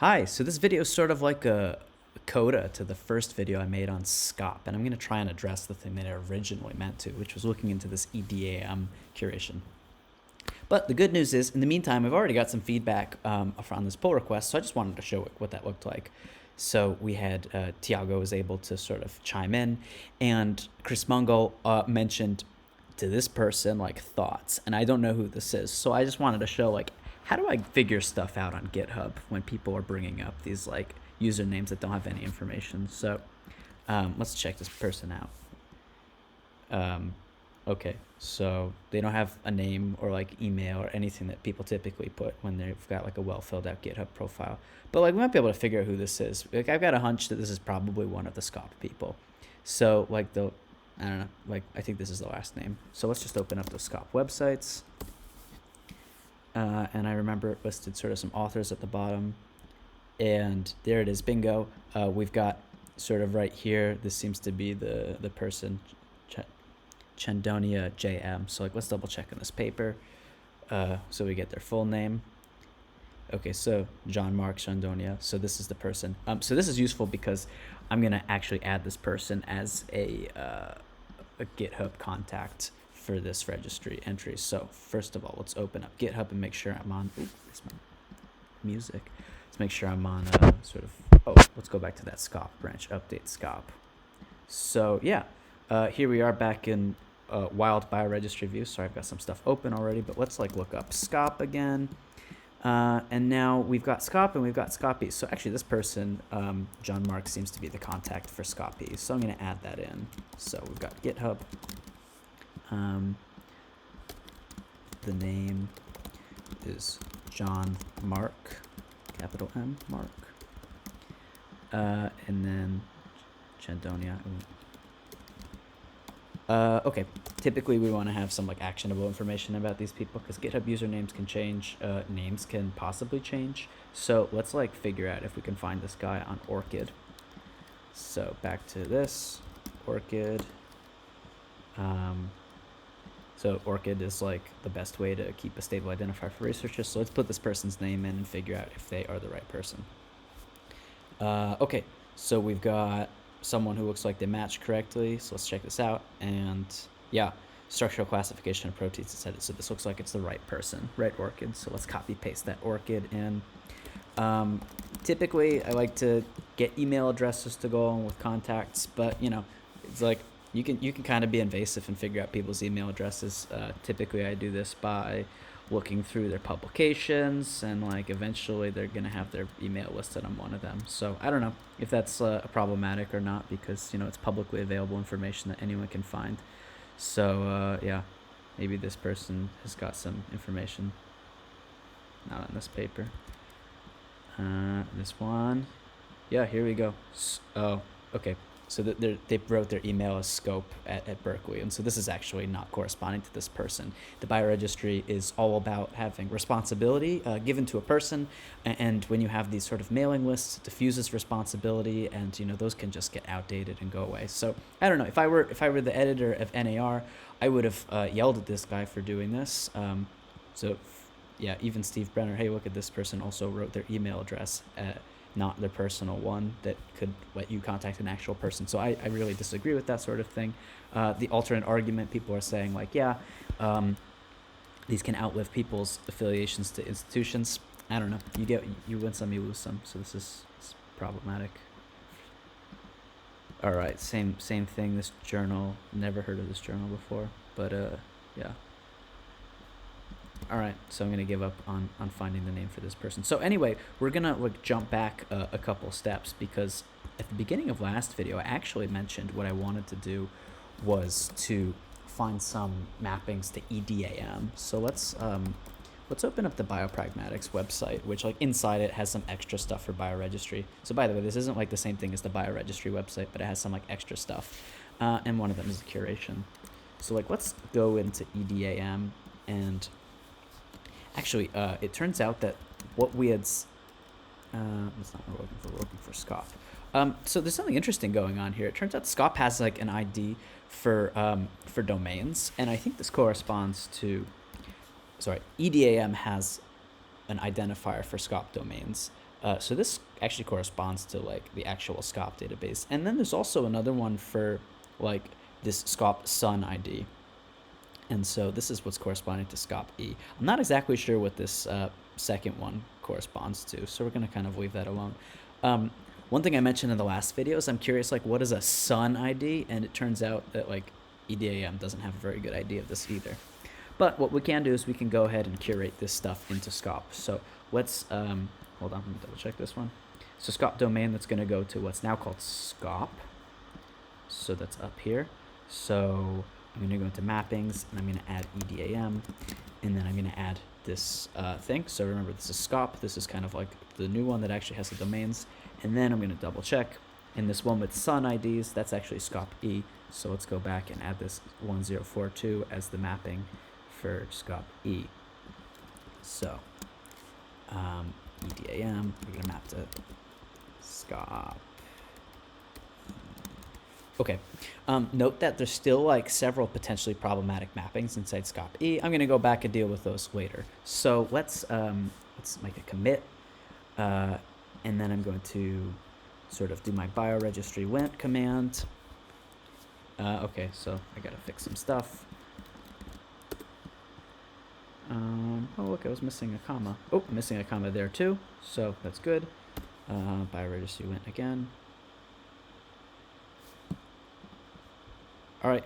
Hi, so this video is sort of like a coda to the first video I made on SCOP, and I'm going to try and address the thing that it originally meant to, which was looking into this EDAM curation. But the good news is, in the meantime, I've already got some feedback from this pull request, so I just wanted to show what that looked like. So we had Tiago was able to sort of chime in, and Chris Mungo mentioned to this person like thoughts, and I don't know who this is, so I just wanted to show like how do I figure stuff out on GitHub when people are bringing up these like usernames that don't have any information. So let's check this person out. Okay, so they don't have a name or like email or anything that people typically put when they've got like a well filled out GitHub profile. But like we might be able to figure out who this is. Like I've got a hunch that this is probably one of the SCOP people. So like I don't know, like I think this is the last name. So let's just open up the SCOP websites. And I remember it listed sort of some authors at the bottom. And there it is, bingo. We've got sort of right here, this seems to be the person, Chandonia JM. So like let's double check in this paper so we get their full name. Okay, so John Mark Chandonia. So this is the person. So this is useful because I'm going to actually add this person as a GitHub contact for this registry entry. So first of all, let's open up GitHub and make sure I'm on this music. Let's make sure I'm on let's go back to that SCOP branch, update SCOP. So yeah, here we are back in wild bioregistry view. Sorry, I've got some stuff open already, but let's like look up SCOP again. And now we've got SCOP and we've got SCOP. So actually this person, John Mark, seems to be the contact for SCOP. So I'm going to add that in. So we've got GitHub. The name is John Mark, capital M, Mark. And then Chandonia. Okay, typically we want to have some like actionable information about these people because GitHub usernames can change, names can possibly change. So let's like figure out if we can find this guy on Orchid. So back to this, Orchid. So Orchid is like the best way to keep a stable identifier for researchers. So let's put this person's name in and figure out if they are the right person. Okay, so we've got someone who looks like they match correctly. So let's check this out. And yeah, structural classification of proteins, etc. So this looks like it's the right person, right Orchid. So let's copy paste that Orchid in. Typically, I like to get email addresses to go on with contacts, but you know, it's like you can kind of be invasive and figure out people's email addresses. Typically, I do this by looking through their publications, and like eventually they're gonna have their email listed on one of them. So I don't know if that's problematic or not because you know it's publicly available information that anyone can find. So yeah, maybe this person has got some information. Not on this paper. This one. Yeah, here we go. Oh, okay. So they wrote their email as scope at Berkeley. And so this is actually not corresponding to this person. The bioregistry is all about having responsibility given to a person. And when you have these sort of mailing lists, it diffuses responsibility. And, you know, those can just get outdated and go away. So I don't know. If I were the editor of NAR, I would have yelled at this guy for doing this. Yeah, even Steve Brenner, hey, look at this person also wrote their email address not their personal one that could let you contact an actual person. So I really disagree with that sort of thing. The alternate argument, people are saying like, yeah, these can outlive people's affiliations to institutions. I don't know. You win some, you lose some. So this is problematic. All right, same thing. This journal, never heard of this journal before, but yeah. All right, so I'm going to give up on finding the name for this person. So anyway, we're going to like jump back a couple steps because at the beginning of last video, I actually mentioned what I wanted to do was to find some mappings to EDAM. So let's open up the Biopragmatics website, which like inside it has some extra stuff for bioregistry. So by the way, this isn't like the same thing as the bioregistry website, but it has some like extra stuff. And one of them is the curation. So like let's go into EDAM and actually, it turns out that what we had, that's not what we're looking for SCOP. So there's something interesting going on here. It turns out SCOP has like an ID for domains, and I think this corresponds to, EDAM has an identifier for SCOP domains. So this actually corresponds to like the actual SCOP database. And then there's also another one for like this SCOP Sun ID. And so this is what's corresponding to SCOP-E. I'm not exactly sure what this second one corresponds to, so we're going to kind of leave that alone. One thing I mentioned in the last video is I'm curious, like, what is a Sun ID? And it turns out that, like, EDAM doesn't have a very good idea of this either. But what we can do is we can go ahead and curate this stuff into SCOP. So let's, hold on, let me double check this one. So SCOP domain, that's going to go to what's now called SCOP. So that's up here. So I'm going to go into mappings, and I'm going to add EDAM, and then I'm going to add this thing. So remember, this is SCOP. This is kind of like the new one that actually has the domains. And then I'm going to double check. And this one with Sun IDs, that's actually SCOP-E. So let's go back and add this 1042 as the mapping for SCOP-E. So EDAM, we're going to map to SCOP. Okay, note that there's still like several potentially problematic mappings inside SCOP-E. I'm going to go back and deal with those later. So let's make a commit, and then I'm going to sort of do my bioregistry went command. Okay, so I got to fix some stuff. Oh, look, I was missing a comma. Oh, missing a comma there too, so that's good. Bioregistry went again. All right,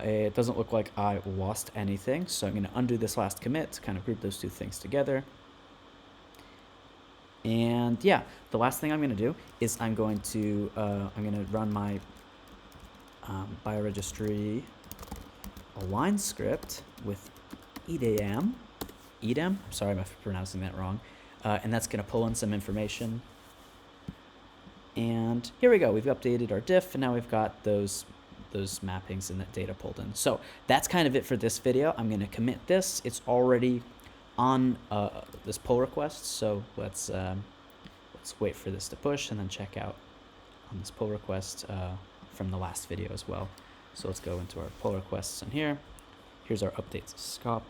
it doesn't look like I lost anything, so I'm going to undo this last commit to kind of group those two things together. And yeah, the last thing I'm going to do is I'm going to run my bioregistry align script with EDAM. Sorry if I'm pronouncing that wrong. And that's going to pull in some information. And here we go. We've updated our diff, and now we've got those mappings and that data pulled in. So that's kind of it for this video. I'm going to commit this. It's already on this pull request. So let's wait for this to push and then check out on this pull request from the last video as well. So let's go into our pull requests in here. Here's our updates to SCOP.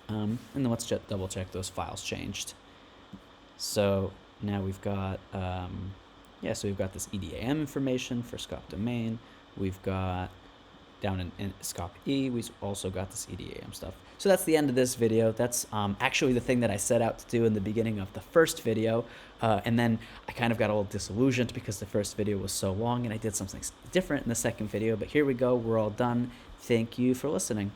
And then let's just double check those files changed. So now we've got so we've got this EDAM information for SCOP domain. We've got down in SCOP-E, we've also got this EDAM stuff. So that's the end of this video. That's actually the thing that I set out to do in the beginning of the first video. And then I kind of got a little disillusioned because the first video was so long and I did something different in the second video. But here we go. We're all done. Thank you for listening.